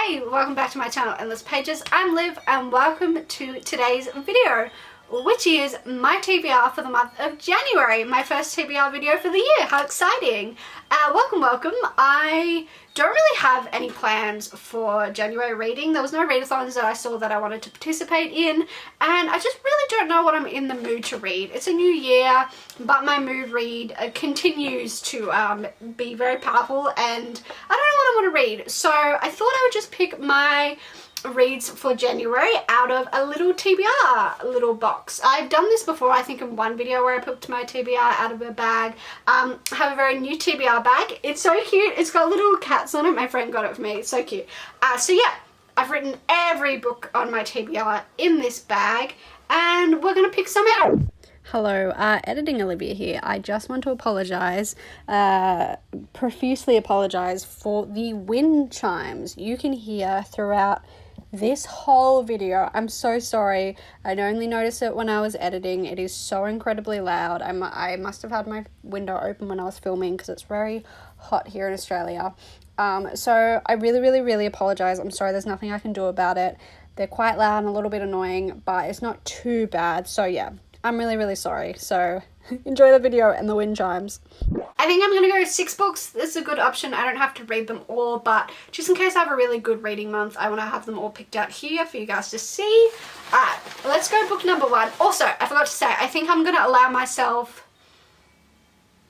Hey, welcome back to my channel Endless Pages. I'm Liv and welcome to today's video, which is my TBR for the month of January. My first TBR video for the year. How exciting. Welcome. I don't really have any plans for January reading. There was no readathons that I saw that I wanted to participate in, and I just really don't know what I'm in the mood to read. It's a new year, but my mood read continues to be very powerful, and I don't know what I want to read. So I thought I would just pick my reads for January out of a little TBR little box. I've done this before, I think in one video where I picked my TBR out of a bag. I have a very new TBR bag. It's so cute. It's got little cats on it. My friend got it for me. It's so cute. So yeah, I've written every book on my TBR in this bag and we're gonna pick some out. Hello, Editing Olivia here. I just want to apologise, profusely apologise for the wind chimes you can hear throughout this whole video. I'm so sorry. I'd only noticed it when I was editing. It is so incredibly loud. I must have had my window open when I was filming because it's very hot here in Australia. So I really apologise. I'm sorry, there's nothing I can do about it. They're quite loud and a little bit annoying, but it's not too bad. So yeah, I'm really sorry. So enjoy the video and the wind chimes. I think I'm gonna go 6 books. This is a good option. I don't have to read them all, but just in case I have a really good reading month, I want to have them all picked out here for you guys to see. Alright, let's go book number 1. Also, I forgot to say, I think I'm gonna allow myself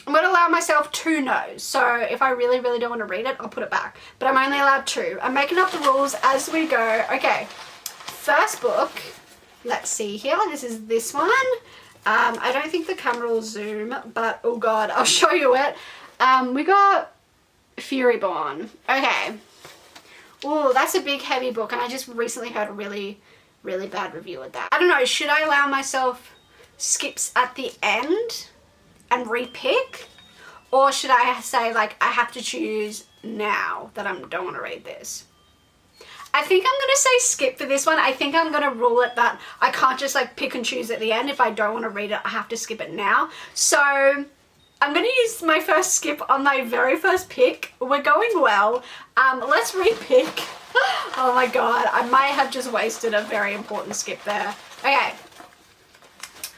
2 no's. So if I really don't want to read it, I'll put it back. But I'm only allowed 2. I'm making up the rules as we go. Okay, first book. Let's see here. This is this one. I don't think the camera will zoom, but oh god, I'll show you it. We got Furyborn. Okay. Oh, that's a big heavy book, and I just recently heard a really bad review of that. I don't know, should I allow myself skips at the end and repick? Or should I say, like, I have to choose now that I don't want to read this? I think I'm going to say skip for this one. I think I'm going to rule it that I can't just like pick and choose at the end. If I don't want to read it, I have to skip it now. So I'm going to use my first skip on my very first pick. We're going well. Let's repick. Oh my god, I might have just wasted a very important skip there. Okay,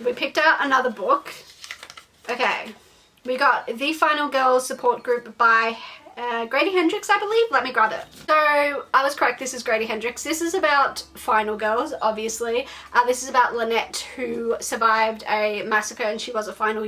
we picked out another book. Okay, we got The Final Girls Support Group by Grady Hendrix, I believe. Let me grab it. So I was correct, this is Grady Hendrix. This is about final girls, obviously. This is about Lynette, who survived a massacre, and she was a final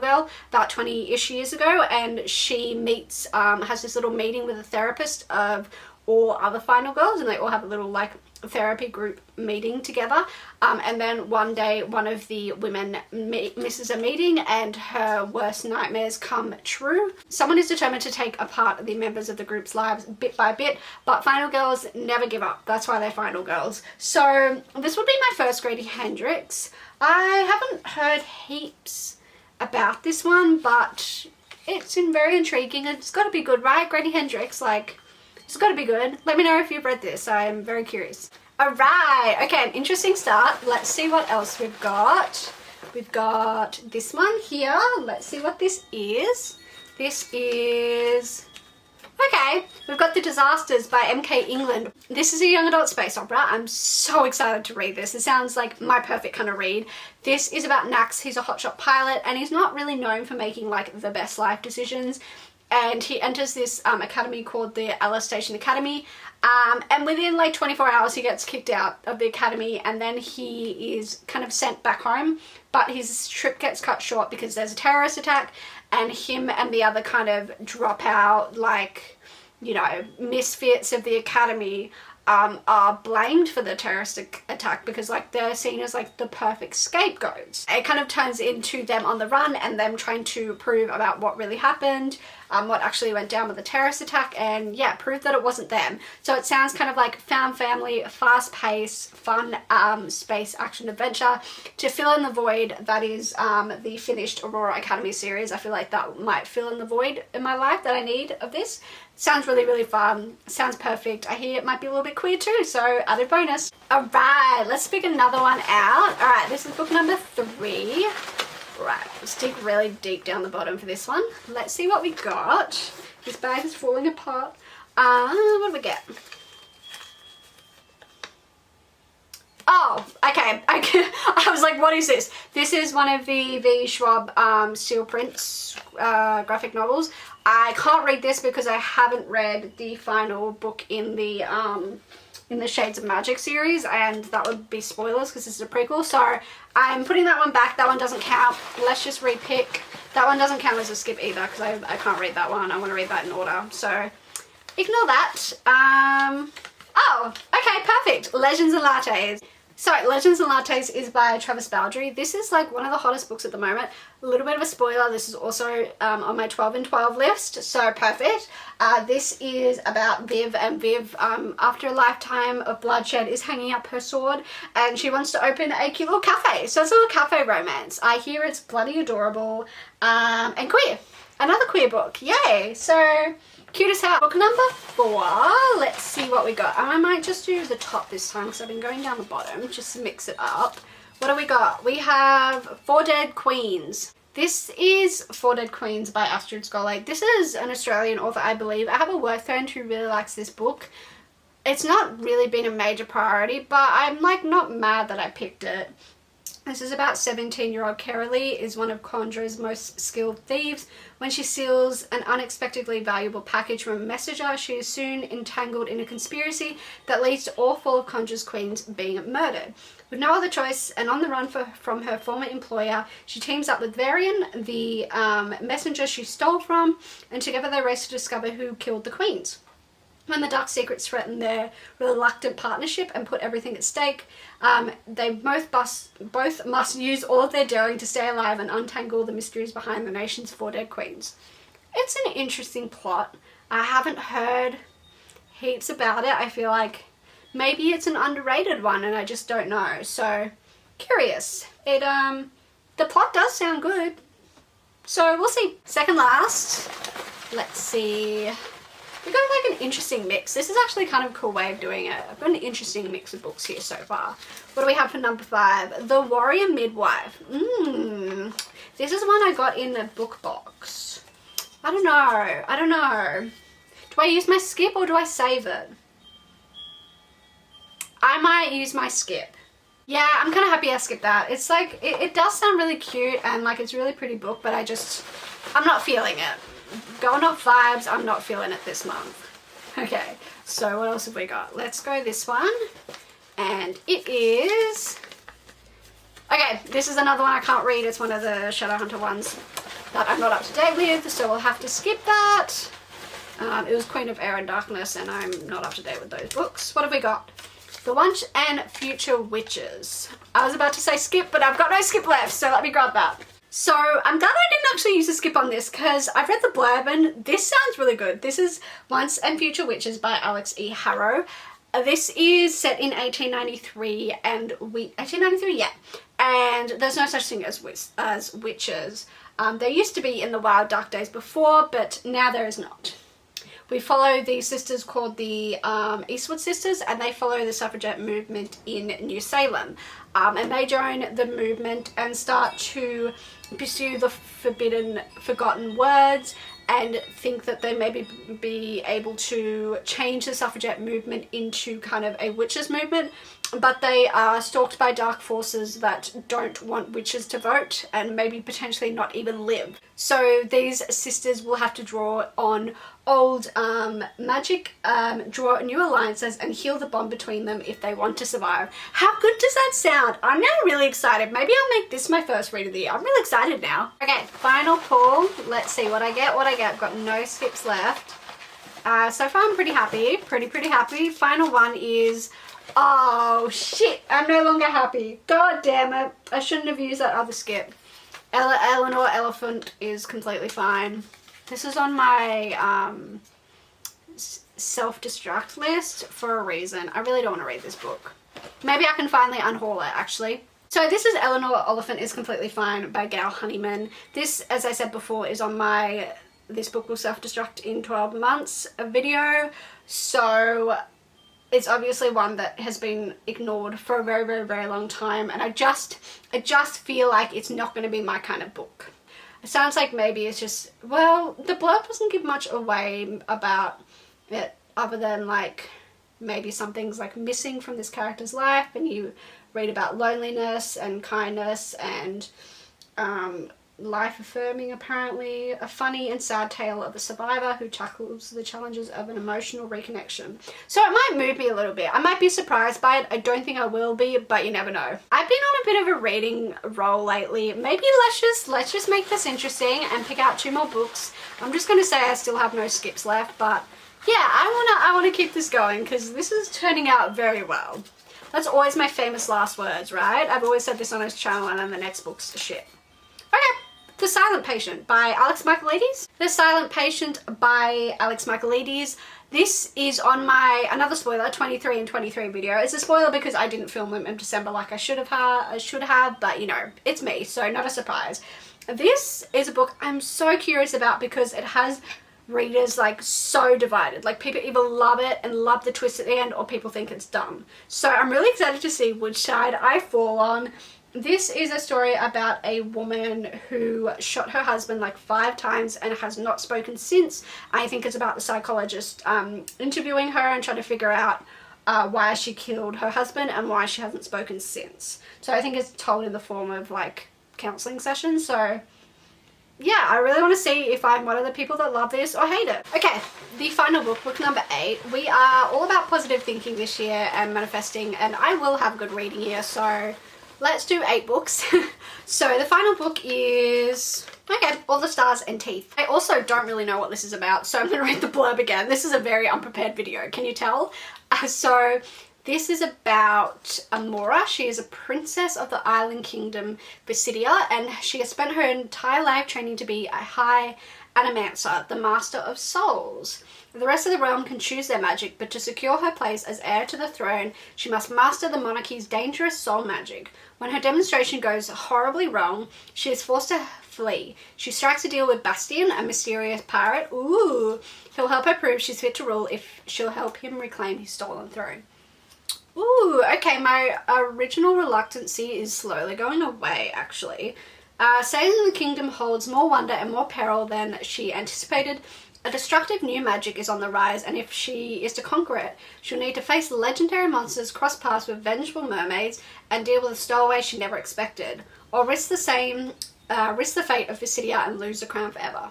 girl about 20-ish years ago, and she meets, has this little meeting with a therapist of all other final girls, and they all have a little like therapy group meeting together, and then one day one of the women misses a meeting and her worst nightmares come true. Someone is determined to take apart the members of the group's lives bit by bit, but final girls never give up. That's why they're final girls. So this would be my first Grady Hendrix. I haven't heard heaps about this one, but it's very intriguing. It's got to be good, right? Grady Hendrix, like, it's got to be good. Let me know if you've read this. I'm very curious. Alright, okay, an interesting start. Let's see what else we've got. We've got this one here. Let's see what this is. This is... Okay, we've got The Disasters by M.K. England. This is a young adult space opera. I'm so excited to read this. It sounds like my perfect kind of read. This is about Nax. He's a hotshot pilot, and he's not really known for making like the best life decisions. And he enters this academy called the Alice Station Academy, and within like 24 hours he gets kicked out of the academy, and then he is kind of sent back home, but his trip gets cut short because there's a terrorist attack, and him and the other kind of dropout, like, you know, misfits of the academy are blamed for the terrorist attack because like they're seen as like the perfect scapegoats. It kind of turns into them on the run and them trying to prove about what really happened, what actually went down with the terrorist attack, and yeah, prove that it wasn't them. So it sounds kind of like found family, fast-paced, fun space action adventure to fill in the void that is the finished Aurora Academy series. I feel like that might fill in the void in my life that I need of this. Sounds really fun. Sounds perfect. I hear it might be a little bit queer too, so added bonus. Alright, let's pick another one out. Alright, this is book number 3. Right, let's dig really deep down the bottom for this one. Let's see what we got. This bag is falling apart. What do we get? Okay, I was like, what is this? This is one of the V. Schwab Seal Prints graphic novels. I can't read this because I haven't read the final book in the Shades of Magic series, and that would be spoilers because this is a prequel, so I'm putting that one back. That one doesn't count. Let's just repick. That one doesn't count as a skip either because I can't read that one. I want to read that in order, so ignore that. Oh, okay, perfect. Legends and Lattes. So, Legends and Lattes is by Travis Baldree. This is like one of the hottest books at the moment. A little bit of a spoiler, this is also on my 12 in 12 list, so perfect. This is about Viv, and Viv, after a lifetime of bloodshed, is hanging up her sword, and she wants to open a cute little cafe. So it's a little cafe romance. I hear it's bloody adorable, and queer. Another queer book, yay! So, cute as hell. Book number 4. Let's see what we got. I might just do the top this time because I've been going down the bottom just to mix it up. What do we got? We have Four Dead Queens. This is Four Dead Queens by Astrid Skolake. This is an Australian author, I believe. I have a work friend who really likes this book. It's not really been a major priority, but I'm like not mad that I picked it. This is about 17-year-old Carolee is one of Conjur's most skilled thieves. When she steals an unexpectedly valuable package from a messenger, she is soon entangled in a conspiracy that leads to all 4 of Conjur's queens being murdered. With no other choice and on the run from her former employer, she teams up with Varian, the messenger she stole from, and together they race to discover who killed the queens. When the dark secrets threaten their reluctant partnership and put everything at stake, they both must use all of their daring to stay alive and untangle the mysteries behind the nation's 4 dead queens. It's an interesting plot. I haven't heard heaps about it. I feel like maybe it's an underrated one and I just don't know. So, curious. The plot does sound good. So, we'll see. Second last. Let's see. We've got like an interesting mix. This is actually kind of a cool way of doing it. I've got an interesting mix of books here so far. What do we have for number 5? The Warrior Midwife. This is one I got in the book box. I don't know. Do I use my skip or do I save it? I might use my skip. Yeah, I'm kind of happy I skipped that. It's like, it does sound really cute and like it's a really pretty book, but I'm not feeling it. Going off vibes, I'm not feeling it this month. Okay, so what else have we got? Let's go this one. And it is... Okay, this is another one I can't read. It's one of the Shadowhunter ones that I'm not up to date with, so we'll have to skip that. It was Queen of Air and Darkness, and I'm not up to date with those books. What have we got? The Once and Future Witches. I was about to say skip, but I've got no skip left, so let me grab that. So, I'm glad I didn't actually use a skip on this because I've read the blurb and this sounds really good. This is Once and Future Witches by Alex E. Harrow. This is set in 1893 and 1893, yeah. And there's no such thing as witches. There used to be in the wild dark days before, but now there is not. We follow these sisters called the Eastwood Sisters, and they follow the suffragette movement in New Salem. And they join the movement and start to pursue the forgotten words and think that they may be able to change the suffragette movement into kind of a witches movement, but they are stalked by dark forces that don't want witches to vote and maybe potentially not even live. So these sisters will have to draw on old magic, draw new alliances and heal the bond between them if they want to survive. How good does that sound? I'm now really excited. Maybe I'll make this my first read of the year. I'm really excited now. Okay, final pull. Let's see what I get. I've got no skips left. So far I'm pretty happy. Pretty happy. Final one is... Oh shit, I'm no longer happy. God damn it. I shouldn't have used that other skip. Eleanor Elephant is completely fine. This is on my self-destruct list for a reason. I really don't want to read this book. Maybe I can finally unhaul it actually. So this is Eleanor Elephant is Completely Fine by Gail Honeyman. This, as I said before, is on my This Book Will Self-Destruct in 12 Months video. So it's obviously one that has been ignored for a very long time, and I just feel like it's not going to be my kind of book. It sounds like maybe it's just, well, the blurb doesn't give much away about it other than like maybe something's like missing from this character's life, and you read about loneliness and kindness and life affirming, apparently. A funny and sad tale of a survivor who tackles the challenges of an emotional reconnection. So it might move me a little bit. I might be surprised by it. I don't think I will be, but you never know. I've been on a bit of a reading roll lately. Maybe let's just make this interesting and pick out 2 more books. I'm just gonna say I still have no skips left, but yeah, I wanna keep this going because this is turning out very well. That's always my famous last words, right? I've always said this on his channel, and then the next book's shit. Okay. The Silent Patient by Alex Michaelides. The Silent Patient by Alex Michaelides. This is on my, another spoiler, 23 and 23 video. It's a spoiler because I didn't film them in December like I should have, but you know, it's me, so not a surprise. This is a book I'm so curious about because it has readers like so divided. Like people either love it and love the twist at the end, or people think it's dumb. So I'm really excited to see which side I fall on. This is a story about a woman who shot her husband like 5 times and has not spoken since. I think it's about the psychologist interviewing her and trying to figure out why she killed her husband and why she hasn't spoken since. So I think it's told in the form of like counseling sessions. So yeah, I really want to see if I'm one of the people that love this or hate it. Okay, the final book, book number 8. We are all about positive thinking this year and manifesting, and I will have a good reading year, so let's do 8 books. So the final book is, okay, All the Stars and Teeth. I also don't really know what this is about, so I'm going to read the blurb again. This is a very unprepared video, can you tell? So this is about Amora. She is a princess of the island kingdom Visidia, and she has spent her entire life training to be a high animancer, the master of souls. The rest of the realm can choose their magic, but to secure her place as heir to the throne, she must master the monarchy's dangerous soul magic. When her demonstration goes horribly wrong, she is forced to flee. She strikes a deal with Bastian, a mysterious pirate. Ooh, he'll help her prove she's fit to rule if she'll help him reclaim his stolen throne. Ooh, okay, my original reluctancy is slowly going away, actually. Sailing the kingdom holds more wonder and more peril than she anticipated. A destructive new magic is on the rise, and if she is to conquer it, she'll need to face legendary monsters, cross paths with vengeful mermaids, and deal with a stowaway she never expected, or risk the fate of Visidia and lose the crown forever.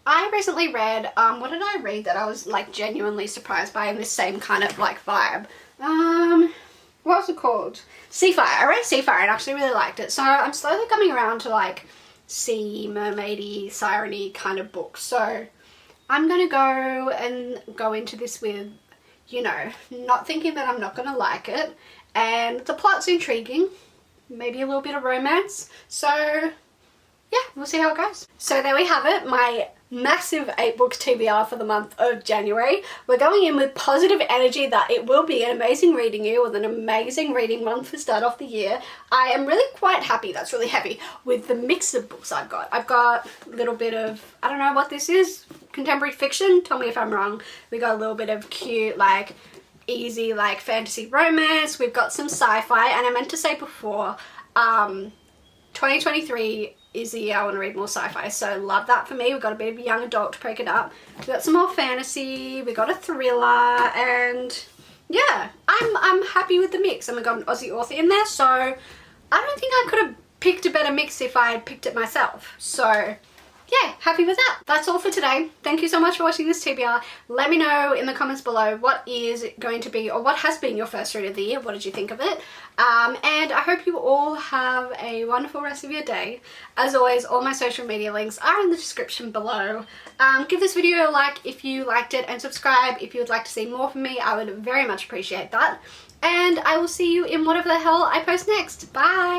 I recently read, what did I read that I was like genuinely surprised by in this same kind of like vibe? What was it called? Seafire. I read Seafire and actually really liked it. So I'm slowly coming around to like sea, mermaidy, siren-y kind of books. So I'm going to go into this with, you know, not thinking that I'm not going to like it. And the plot's intriguing. Maybe a little bit of romance. So yeah, we'll see how it goes. So there we have it, my massive 8-book TBR for the month of January. We're going in with positive energy that it will be an amazing reading year with an amazing reading month to start off the year. I am really quite happy, that's really heavy, with the mix of books I've got. I've got a little bit of, I don't know what this is, contemporary fiction, tell me if I'm wrong. We got a little bit of cute, like, easy, like, fantasy romance. We've got some sci-fi, and I meant to say before, 2023 is the year I want to read more sci-fi, so love that for me. We've got a bit of a young adult to break it up. We've got some more fantasy, we got a thriller, and yeah, I'm happy with the mix. And we got an Aussie author in there, so I don't think I could have picked a better mix if I had picked it myself. So yeah, happy with that. That's all for today. Thank you so much for watching this TBR. Let me know in the comments below what is going to be, or what has been your first read of the year. What did you think of it? And I hope you all have a wonderful rest of your day. As always, all my social media links are in the description below. Give this video a like if you liked it, and subscribe if you would like to see more from me. I would very much appreciate that. And I will see you in whatever the hell I post next. Bye!